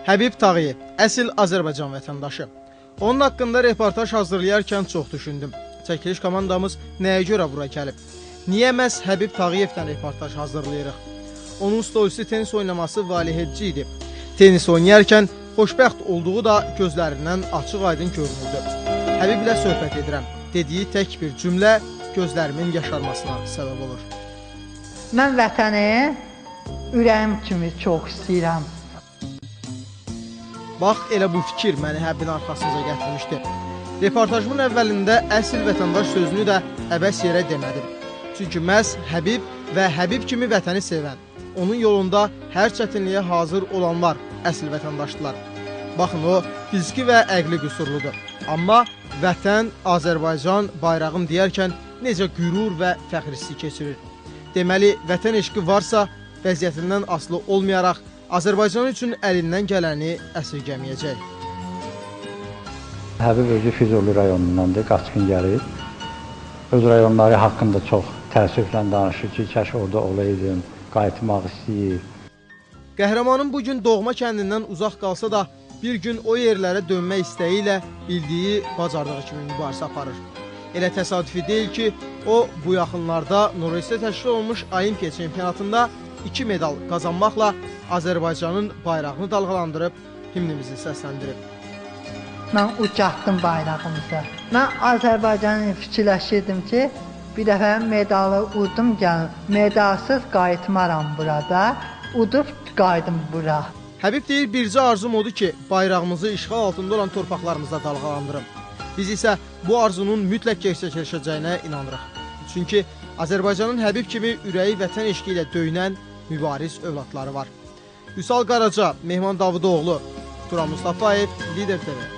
Həbib Tağıyev, əsl Azərbaycan vətəndaşı. Onun haqqında reportaj hazırlayarkən çox düşündüm. Çəkiliş komandamız nəyə görə bura gəlib? Niyə məhz Həbib Tağıyevdən reportaj hazırlayırıq? Onun stolüsü tenis oynaması valihedici idi. Tenis oynayarkən xoşbəxt olduğu da gözlərindən açıq-aydın görünürdü. Həbib ilə söhbət edirəm. Dediyi tək bir cümlə gözlərimin yaşarmasına səbəb olur. Mən vətəni ürəyim kimi çox istəyirəm. Bax, elə bu fikir məni Həbibin arxasınca gətirmişdi. Reportajımın əvvəlində əsl vətəndaş sözünü də əbəs yerə demədim. Çünki məhz Həbib və Həbib kimi vətəni sevən, onun yolunda hər çətinliyə hazır olanlar əsl vətəndaşdılar. Baxın, o fiziki və əqli qüsurludur. Amma vətən, Azərbaycan, bayrağım deyərkən necə qürur və fəxr hissi keçirir. Deməli, vətən eşqi varsa, vəziyyətindən asılı olmayaraq, Azərbaycan üçün əlindən gələni əsirgəməyəcək. Həbib özü Füzuli rayonundandır, qaçqın gəlib. Öz rayonları haqqında çox təəssüflə danışır ki, kəş orada olaydım, qayıtmaq istəyir. Qəhrəmanın bugün doğma kəndindən uzaq qalsa da, bir gün o yerlərə dönmək istəyi ilə bildiyi, bacardığı kimi mübarizə aparır. Elə təsadüfi deyil ki, o bu yaxınlarda Norveçdə təşkil olunmuş Olimpiya çempionatında 2 medal qazanmaqla Azərbaycanın bayrağını dalğalandırıb, himnimizi səsləndirib. Mən ucaltdım bayrağımızı. Mən Azərbaycanı fikirləşirdim ki, bir dəfə medalı udum gəlin, medalsız qayıtmaram burada, udub qayıdım bura. Həbib deyir, bircə arzum odur ki, bayrağımızı işğal altında olan torpaqlarımızda dalğalandırım. Biz isə bu arzunun mütləq gerçəkləşəcəyinə inanırıq. Çünki Azərbaycanın Həbib kimi ürəyi vətən eşqi ilə döyünən mübariz övladları var. Vüsal Qaraca, Mehman Davudoğlu, Turan Mustafayev, Lider TV.